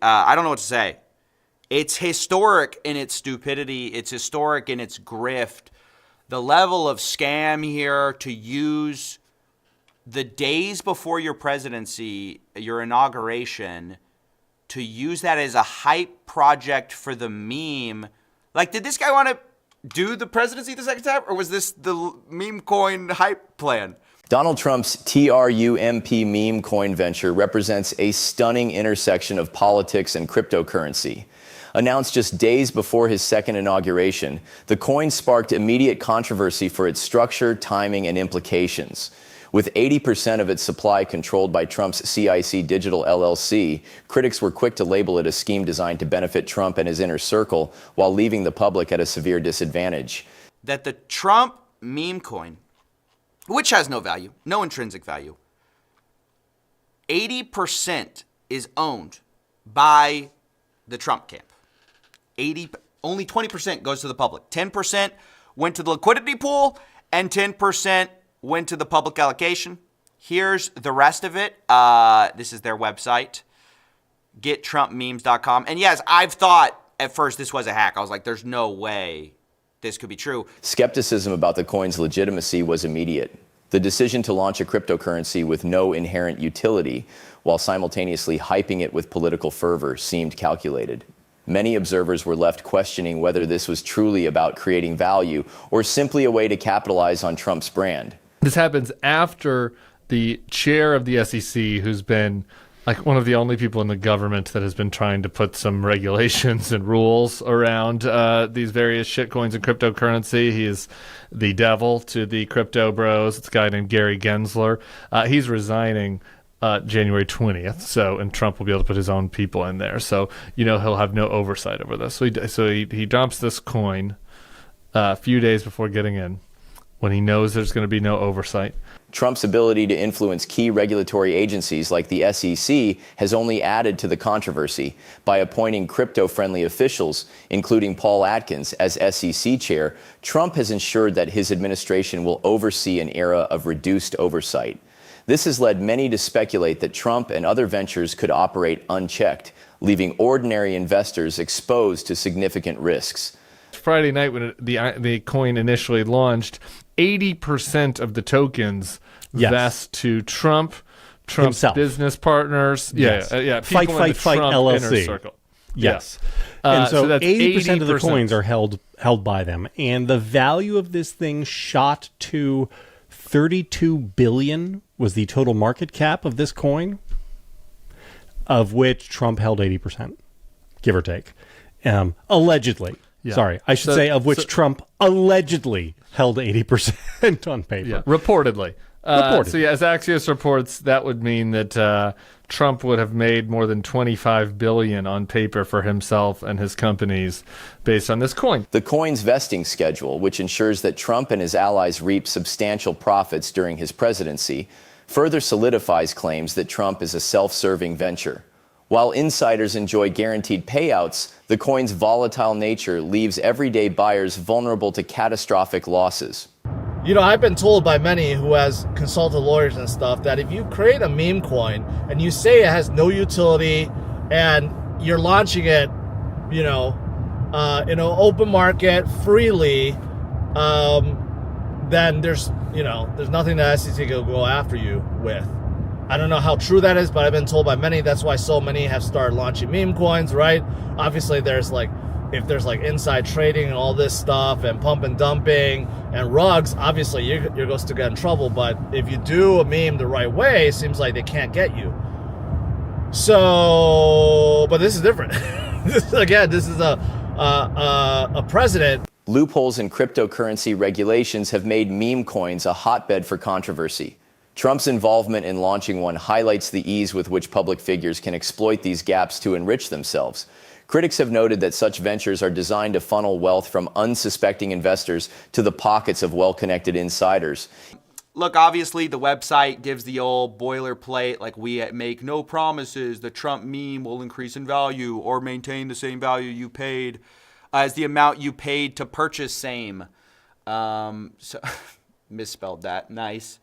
I don't know what to say. It's historic in its stupidity. It's historic in its grift. The level of scam here to use the days before your presidency, your inauguration, to use that as a hype project for the meme. Like, did this guy want to do the presidency the second time, or was this the meme coin hype plan? Donald Trump's TRUMP meme coin venture represents a stunning intersection of politics and cryptocurrency. Announced just days before his second inauguration, the coin sparked immediate controversy for its structure, timing, and implications. With 80% of its supply controlled by Trump's CIC Digital LLC, critics were quick to label it a scheme designed to benefit Trump and his inner circle while leaving the public at a severe disadvantage. That the Trump meme coin, which has no value, no intrinsic value, 80% is owned by the Trump camp. Only 20% goes to the public. 10% went to the liquidity pool, and 10% went to the public allocation. Here's the rest of it. This is their website, gettrumpmemes.com. And yes, I've thought at first this was a hack. I was like, there's no way this could be true. Skepticism about the coin's legitimacy was immediate. The decision to launch a cryptocurrency with no inherent utility, while simultaneously hyping it with political fervor, seemed calculated. Many observers were left questioning whether this was truly about creating value or simply a way to capitalize on Trump's brand. This happens after the chair of the SEC, who's been like one of the only people in the government that has been trying to put some regulations and rules around these various shitcoins and cryptocurrency. He is the devil to the crypto bros. It's a guy named Gary Gensler. He's resigning January 20th. And Trump will be able to put his own people in there. So, he'll have no oversight over this. So he dumps this coin a few days before getting in, when he knows there's going to be no oversight. Trump's ability to influence key regulatory agencies like the SEC has only added to the controversy by appointing crypto-friendly officials, including Paul Atkins, as SEC chair. Trump has ensured that his administration will oversee an era of reduced oversight. This has led many to speculate that Trump and other ventures could operate unchecked, leaving ordinary investors exposed to significant risks. Friday night, when the coin initially launched, 80% of the tokens vest to Trump's himself, business partners. Yes. Fight Trump LLC. Inner circle. Yes. And so that's 80% of the coins are held by them. And the value of this thing shot to $32 billion was the total market cap of this coin, of which Trump held 80%, give or take. Allegedly. Yeah. Sorry, I should say of which Trump allegedly held 80% on paper. Yeah, reportedly. So as Axios reports, that would mean that Trump would have made more than $25 billion on paper for himself and his companies based on this coin. The coin's vesting schedule, which ensures that Trump and his allies reap substantial profits during his presidency, further solidifies claims that Trump is a self-serving venture. While insiders enjoy guaranteed payouts, the coin's volatile nature leaves everyday buyers vulnerable to catastrophic losses. I've been told by many who has consulted lawyers and stuff that if you create a meme coin and you say it has no utility and you're launching it, in an open market freely, then there's nothing that SEC will go after you with. I don't know how true that is, but I've been told by many. That's why so many have started launching meme coins, right? Obviously, if there's inside trading and all this stuff and pump and dumping and rugs, obviously you're going to get in trouble. But if you do a meme the right way, it seems like they can't get you. So, but this is different. This is a president. Loopholes in cryptocurrency regulations have made meme coins a hotbed for controversy. Trump's involvement in launching one highlights the ease with which public figures can exploit these gaps to enrich themselves. Critics have noted that such ventures are designed to funnel wealth from unsuspecting investors to the pockets of well-connected insiders. Look, obviously the website gives the old boilerplate, like we make no promises the Trump meme will increase in value or maintain the same value you paid as the amount you paid to purchase same. So misspelled that. Nice.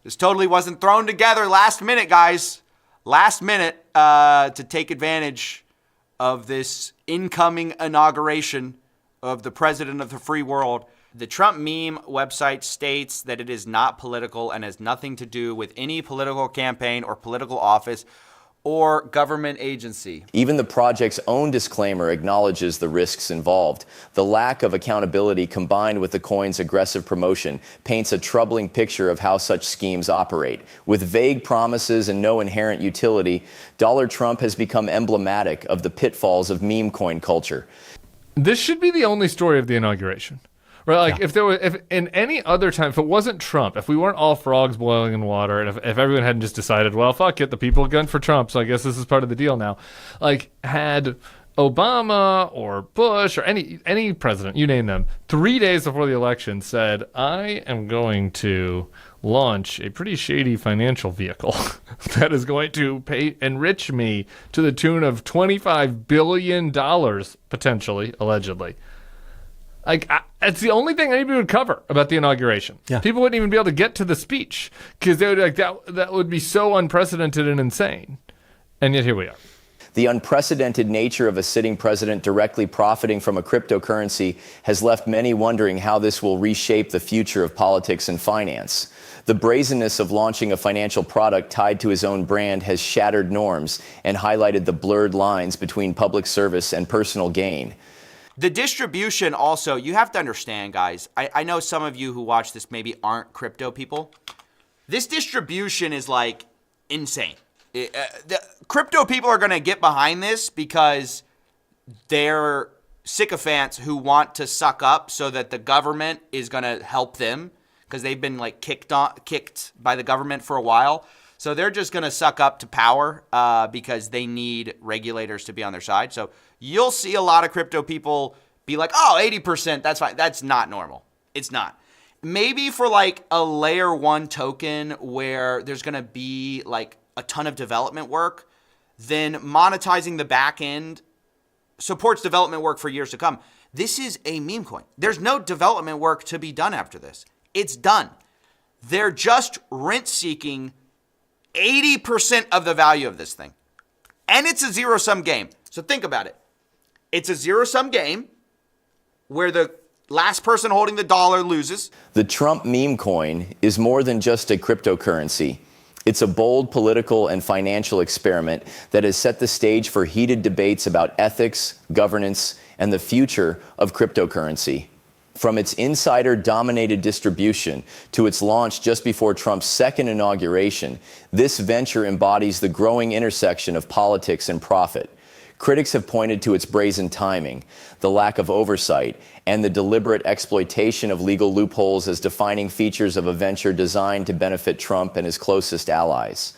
This totally wasn't thrown together last minute, guys. last minute to take advantage of this incoming inauguration of the president of the free world. The Trump meme website states that it is not political and has nothing to do with any political campaign or political office or government agency. Even the project's own disclaimer acknowledges the risks involved. The lack of accountability combined with the coin's aggressive promotion paints a troubling picture of how such schemes operate. With vague promises and no inherent utility, Dollar Trump has become emblematic of the pitfalls of meme coin culture. This should be the only story of the inauguration. Right, like if in any other time, if it wasn't Trump, if we weren't all frogs boiling in water, and if everyone hadn't just decided, well, fuck it, the people gun for Trump, so I guess this is part of the deal now. Like, had Obama or Bush or any president, you name them, 3 days before the election said, I am going to launch a pretty shady financial vehicle that is going to enrich me to the tune of $25 billion, potentially, allegedly. Like, it's the only thing anybody would cover about the inauguration. Yeah. People wouldn't even be able to get to the speech because they would like that would be so unprecedented and insane. And yet here we are. The unprecedented nature of a sitting president directly profiting from a cryptocurrency has left many wondering how this will reshape the future of politics and finance. The brazenness of launching a financial product tied to his own brand has shattered norms and highlighted the blurred lines between public service and personal gain. The distribution also, you have to understand, guys. I know some of you who watch this maybe aren't crypto people. This distribution is like insane. The crypto people are going to get behind this because they're sycophants who want to suck up so that the government is going to help them because they've been like kicked by the government for a while. So they're just going to suck up to power because they need regulators to be on their side. So you'll see a lot of crypto people be like, oh, 80%, that's fine. That's not normal. It's not. Maybe for like a layer one token where there's going to be like a ton of development work, then monetizing the back end supports development work for years to come. This is a meme coin. There's no development work to be done after this. It's done. They're just rent seeking 80% of the value of this thing. And it's a zero-sum game. So think about it. It's a zero-sum game where the last person holding the dollar loses. The Trump meme coin is more than just a cryptocurrency. It's a bold political and financial experiment that has set the stage for heated debates about ethics, governance, and the future of cryptocurrency. From its insider-dominated distribution to its launch just before Trump's second inauguration, this venture embodies the growing intersection of politics and profit. Critics have pointed to its brazen timing, the lack of oversight, and the deliberate exploitation of legal loopholes as defining features of a venture designed to benefit Trump and his closest allies.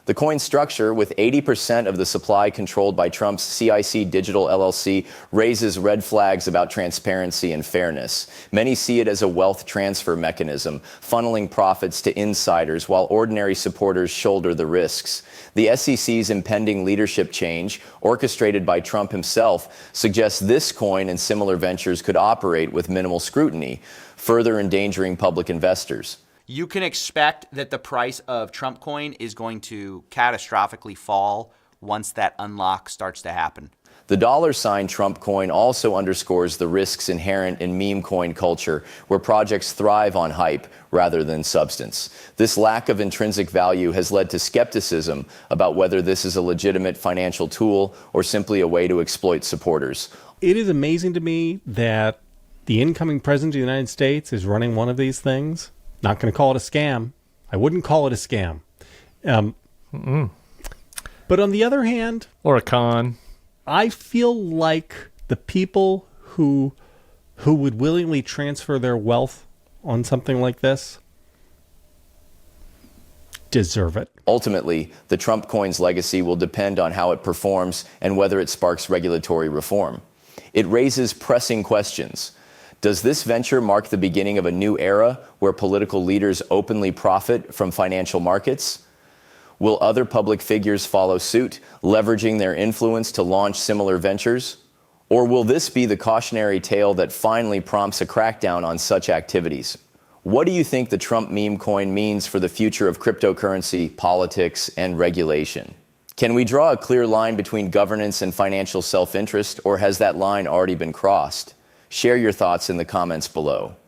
The coin's structure, with 80% of the supply controlled by Trump's CIC Digital LLC, raises red flags about transparency and fairness. Many see it as a wealth transfer mechanism, funneling profits to insiders while ordinary supporters shoulder the risks. The SEC's impending leadership change, orchestrated by Trump himself, suggests this coin and similar ventures could operate with minimal scrutiny, further endangering public investors. You can expect that the price of Trump coin is going to catastrophically fall once that unlock starts to happen. The $ Trump coin also underscores the risks inherent in meme coin culture, where projects thrive on hype rather than substance. This lack of intrinsic value has led to skepticism about whether this is a legitimate financial tool or simply a way to exploit supporters. It is amazing to me that the incoming president of the United States is running one of these things. Not going to call it a scam. I wouldn't call it a scam. But on the other hand... Or a con. I feel like the people who would willingly transfer their wealth on something like this deserve it. Ultimately, the Trump coin's legacy will depend on how it performs and whether it sparks regulatory reform. It raises pressing questions. Does this venture mark the beginning of a new era where political leaders openly profit from financial markets? Will other public figures follow suit, leveraging their influence to launch similar ventures? Or will this be the cautionary tale that finally prompts a crackdown on such activities? What do you think the Trump meme coin means for the future of cryptocurrency, politics, and regulation? Can we draw a clear line between governance and financial self-interest, or has that line already been crossed? Share your thoughts in the comments below.